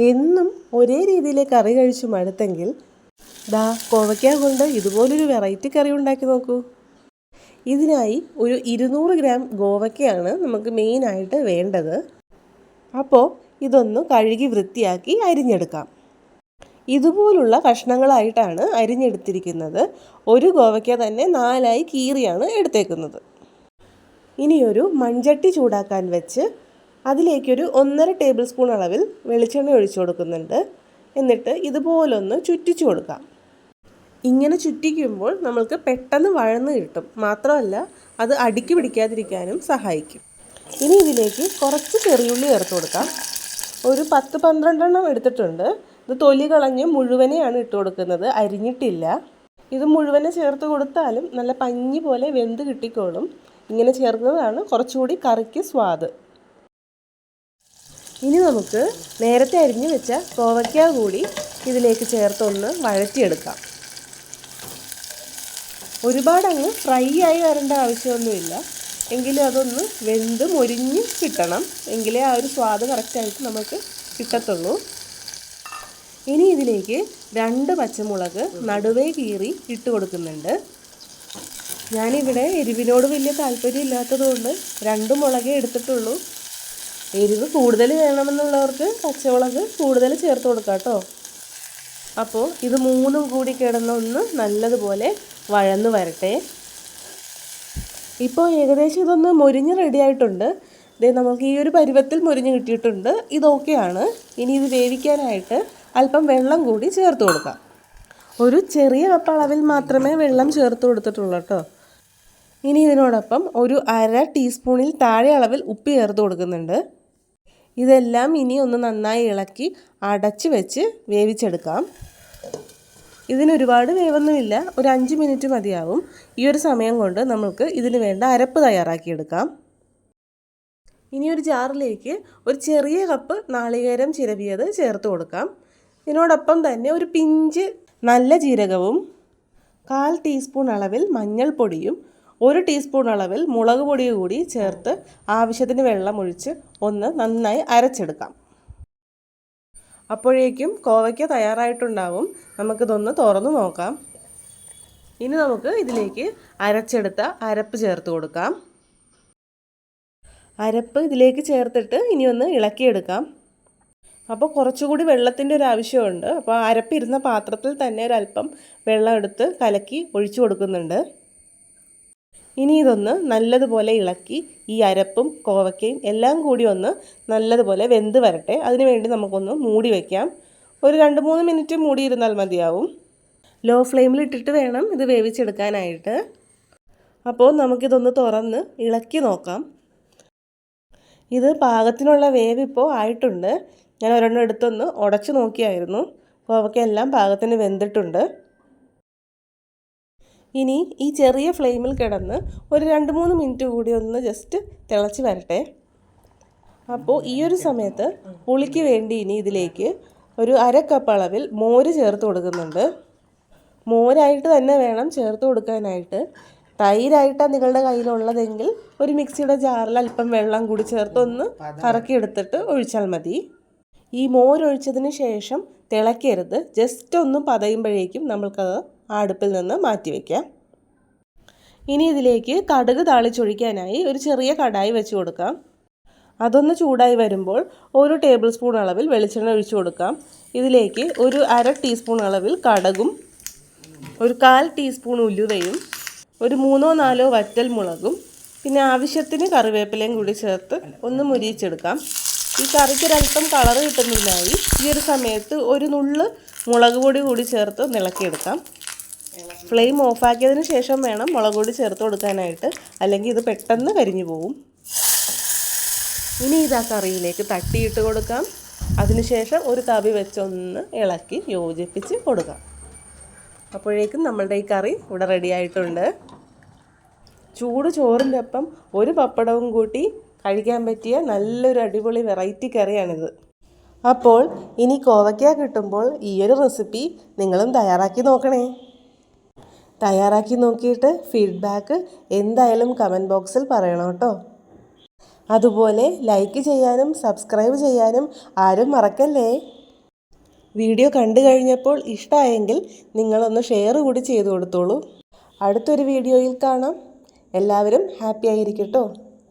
എന്നും ഒരേ രീതിയിലെ കറി കഴിച്ചു മടുത്തെങ്കിൽ ദാ കോവയ്ക്ക കൊണ്ട് ഇതുപോലൊരു വെറൈറ്റി കറി ഉണ്ടാക്കി നോക്കൂ. ഇതിനായി ഒരു 200 ഗ്രാം ഗോവയ്ക്കയാണ് നമുക്ക് മെയിനായിട്ട് വേണ്ടത്. അപ്പോൾ ഇതൊന്ന് കഴുകി വൃത്തിയാക്കി അരിഞ്ഞെടുക്കാം. ഇതുപോലുള്ള കഷ്ണങ്ങളായിട്ടാണ് അരിഞ്ഞെടുത്തിരിക്കുന്നത്. ഒരു ഗോവയ്ക്ക തന്നെ 4ആയി കീറിയാണ് എടുത്തേക്കുന്നത്. ഇനിയൊരു മൺചട്ടി ചൂടാക്കാൻ വെച്ച് അതിലേക്കൊരു 1.5 ടേബിൾ സ്പൂൺ അളവിൽ വെളിച്ചെണ്ണ ഒഴിച്ചു കൊടുക്കുന്നുണ്ട്. എന്നിട്ട് ഇതുപോലൊന്ന് ചുറ്റിച്ചു കൊടുക്കാം. ഇങ്ങനെ ചുറ്റിക്കുമ്പോൾ നമ്മൾക്ക് പെട്ടെന്ന് വഴന്ന് കിട്ടും. മാത്രമല്ല അത് അടിക്ക് പിടിക്കാതിരിക്കാനും സഹായിക്കും. ഇനി ഇതിലേക്ക് കുറച്ച് ചെറിയുള്ളി ചേർത്ത് കൊടുക്കാം. ഒരു 10-12 എണ്ണം എടുത്തിട്ടുണ്ട്. ഇത് തൊലി കളഞ്ഞ് മുഴുവനെയാണ് ഇട്ട് കൊടുക്കുന്നത്, അരിഞ്ഞിട്ടില്ല. ഇത് മുഴുവനെ ചേർത്ത് കൊടുത്താലും നല്ല പഞ്ഞി പോലെ വെന്ത് കിട്ടിക്കോളും. ഇങ്ങനെ ചേർക്കുന്നതാണ് കുറച്ചുകൂടി കറിക്ക് സ്വാദ്. ഇനി നമുക്ക് നേരത്തെ അരിഞ്ഞു വെച്ച കോവയ്ക്ക കൂടി ഇതിലേക്ക് ചേർത്തൊന്ന് വഴറ്റിയെടുക്കാം. ഒരുപാടങ്ങ് ഫ്രൈ ആയി വരേണ്ട ആവശ്യമൊന്നുമില്ല. എങ്കിലും അതൊന്ന് വെന്ത് മൊരിഞ്ഞ് കിട്ടണം. എങ്കിലേ ആ ഒരു സ്വാദ് കറക്റ്റായിട്ട് നമുക്ക് കിട്ടത്തുള്ളൂ. ഇനി ഇതിലേക്ക് 2 പച്ചമുളക് നടുവേ കീറി ഇട്ട് കൊടുക്കുന്നുണ്ട്. ഞാനിവിടെ എരിവിനോട് വലിയ താല്പര്യം ഇല്ലാത്തതുകൊണ്ട് 2 മുളകേ എടുത്തിട്ടുള്ളൂ. എരിവ് കൂടുതൽ വേണമെന്നുള്ളവർക്ക് പച്ചമുളക് കൂടുതൽ ചേർത്ത് കൊടുക്കാം കേട്ടോ. അപ്പോൾ ഇത് 3ഉം കൂടി കിടന്നൊന്ന് നല്ലതുപോലെ വഴന്ന് വരട്ടെ. ഇപ്പോൾ ഏകദേശം ഇതൊന്ന് മൊരിഞ്ഞ് റെഡിയായിട്ടുണ്ട്. ഇത് നമുക്ക് ഈ ഒരു പരുവത്തിൽ മൊരിഞ്ഞ് കിട്ടിയിട്ടുണ്ട്. ഇതൊക്കെയാണ്. ഇനി ഇത് വേവിക്കാനായിട്ട് അല്പം വെള്ളം കൂടി ചേർത്ത് കൊടുക്കാം. ഒരു ചെറിയ കപ്പ് അളവിൽ മാത്രമേ വെള്ളം ചേർത്ത് കൊടുത്തിട്ടുള്ളൂ കേട്ടോ. ഇനി ഇതിനോടൊപ്പം ഒരു 1/2 ടീസ്പൂണിൽ താഴെ അളവിൽ ഉപ്പ് ചേർത്ത് കൊടുക്കുന്നുണ്ട്. ഇതെല്ലാം ഇനി ഒന്ന് നന്നായി ഇളക്കി അടച്ച് വെച്ച് വേവിച്ചെടുക്കാം. ഇതിനൊരുപാട് വേവൊന്നുമില്ല, ഒരു 5 മിനിറ്റ് മതിയാവും. ഈ ഒരു സമയം കൊണ്ട് നമുക്ക് ഇതിന് വേണ്ട അരപ്പ് തയ്യാറാക്കിയെടുക്കാം. ഇനി ഒരു ജാറിലേക്ക് ഒരു ചെറിയ കപ്പ് നാളികേരം ചിരവിയത് ചേർത്ത് കൊടുക്കാം. ഇതിനോടൊപ്പം തന്നെ ഒരു പിഞ്ച് നല്ല ജീരകവും 1/4 ടീസ്പൂൺ അളവിൽ മഞ്ഞൾപ്പൊടിയും 1 ടീസ്പൂൺ അളവിൽ മുളക് പൊടി കൂടി ചേർത്ത് ആവശ്യത്തിന് വെള്ളം ഒഴിച്ച് ഒന്ന് നന്നായി അരച്ചെടുക്കാം. അപ്പോഴേക്കും കോവയ്ക്ക തയ്യാറായിട്ടുണ്ടാവും. നമുക്കിതൊന്ന് തുറന്ന് നോക്കാം. ഇനി നമുക്ക് ഇതിലേക്ക് അരച്ചെടുത്ത അരപ്പ് ചേർത്ത് കൊടുക്കാം. അരപ്പ് ഇതിലേക്ക് ചേർത്തിട്ട് ഇനി ഒന്ന് ഇളക്കിയെടുക്കാം. അപ്പോൾ കുറച്ചുകൂടി വെള്ളത്തിൻ്റെ ഒരു ആവശ്യമുണ്ട്. അപ്പോൾ അരപ്പ് ഇരുന്ന പാത്രത്തിൽ തന്നെ ഒരല്പം വെള്ളം എടുത്ത് കലക്കി ഒഴിച്ചു കൊടുക്കുന്നുണ്ട്. ഇനി ഇതൊന്ന് നല്ലതുപോലെ ഇളക്കി ഈ അരപ്പും കോവയ്ക്കയും എല്ലാം കൂടി ഒന്ന് നല്ലതുപോലെ വെന്ത് വരട്ടെ. അതിനുവേണ്ടി നമുക്കൊന്ന് മൂടി വയ്ക്കാം. ഒരു 2-3 മിനിറ്റ് മൂടിയിരുന്നാൽ മതിയാവും. ലോ ഫ്ലെയിമിലിട്ടിട്ട് വേണം ഇത് വേവിച്ചെടുക്കാനായിട്ട്. അപ്പോൾ നമുക്കിതൊന്ന് തുറന്ന് ഇളക്കി നോക്കാം. ഇത് പാകത്തിനുള്ള വേവ് ഇപ്പോൾ ആയിട്ടുണ്ട്. ഞാൻ ഒരെണ്ണം എടുത്തൊന്ന് ഉടച്ചു നോക്കിയായിരുന്നു. കോവയ്ക്ക എല്ലാം പാകത്തിന് വെന്തിട്ടുണ്ട്. ഇനി ഈ ചെറിയ ഫ്ലെയിമിൽ കിടന്ന് ഒരു 2-3 മിനിറ്റ് കൂടി ഒന്ന് ജസ്റ്റ് തിളച്ച് വരട്ടെ. അപ്പോൾ ഈ ഒരു സമയത്ത് പുളിക്ക് വേണ്ടി ഇനി ഇതിലേക്ക് ഒരു 1/2 കപ്പ് അളവിൽ മോര് ചേർത്ത് കൊടുക്കുന്നുണ്ട്. മോരായിട്ട് തന്നെ വേണം ചേർത്ത് കൊടുക്കാനായിട്ട്. തൈരായിട്ടാണ് നിങ്ങളുടെ കയ്യിലുള്ളതെങ്കിൽ ഒരു മിക്സിയുടെ ജാറിൽ അല്പം വെള്ളം കൂടി ചേർത്ത് ഒന്ന് കറക്കിയെടുത്തിട്ട് ഒഴിച്ചാൽ മതി. ഈ മോരൊഴിച്ചതിന് ശേഷം തിളക്കരുത്. ജസ്റ്റ് ഒന്ന് പതയുമ്പോഴേക്കും നമ്മൾക്കത് അടുപ്പിൽ നിന്ന് മാറ്റി വയ്ക്കാം. ഇനി ഇതിലേക്ക് കടുക് താളിച്ചൊഴിക്കാനായി ഒരു ചെറിയ കടായി വെച്ച് കൊടുക്കാം. അതൊന്ന് ചൂടായി വരുമ്പോൾ 1 ടേബിൾ സ്പൂൺ അളവിൽ വെളിച്ചെണ്ണ ഒഴിച്ചു കൊടുക്കാം. ഇതിലേക്ക് ഒരു 1/2 ടീസ്പൂൺ അളവിൽ കടുകും ഒരു 1/4 ടീസ്പൂൺ ഉലുവയും ഒരു 3-4 വറ്റൽ മുളകും പിന്നെ ആവശ്യത്തിന് കറിവേപ്പിലയും കൂടി ചേർത്ത് ഒന്ന് മുരിയിച്ചെടുക്കാം. ഈ കറിക്കൊരല്പം കളർ കിട്ടുന്നതിനായി ഈ ഒരു സമയത്ത് ഒരു നുള്ള് മുളക് പൊടി കൂടി ചേർത്ത് ഇളക്കിയെടുക്കാം. ഫ്ലെയിം ഓഫാക്കിയതിന് ശേഷം വേണം മുളക് പൊടി ചേർത്ത് കൊടുക്കാനായിട്ട്, അല്ലെങ്കിൽ ഇത് പെട്ടെന്ന് കരിഞ്ഞു പോകും. ഇനി ഇത് ആ കറിയിലേക്ക് തട്ടിയിട്ട് കൊടുക്കാം. അതിനുശേഷം ഒരു തവി വെച്ചൊന്ന് ഇളക്കി യോജിപ്പിച്ച് കൊടുക്കാം. അപ്പോഴേക്കും നമ്മളുടെ ഈ കറി ഇവിടെ റെഡി ആയിട്ടുണ്ട്. ചൂട് ചോറിൻ്റെ ഒപ്പം ഒരു പപ്പടവും കൂട്ടി കഴിക്കാൻ പറ്റിയ നല്ലൊരു അടിപൊളി വെറൈറ്റി കറിയാണിത്. അപ്പോൾ ഇനി കോവയ്ക്ക കിട്ടുമ്പോൾ ഈ ഒരു റെസിപ്പി നിങ്ങളും തയ്യാറാക്കി നോക്കണേ. തയ്യാറാക്കി നോക്കിയിട്ട് ഫീഡ്ബാക്ക് എന്തായാലും കമൻറ്റ് ബോക്സിൽ പറയണം കേട്ടോ. അതുപോലെ ലൈക്ക് ചെയ്യാനും സബ്സ്ക്രൈബ് ചെയ്യാനും ആരും മറക്കല്ലേ. വീഡിയോ കണ്ടു കഴിഞ്ഞപ്പോൾ ഇഷ്ടമായെങ്കിൽ നിങ്ങളൊന്ന് ഷെയർ കൂടി ചെയ്തു കൊടുത്തോളൂ. അടുത്തൊരു വീഡിയോയിൽ കാണാം. എല്ലാവരും ഹാപ്പി ആയിരിക്കട്ടോ.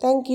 താങ്ക്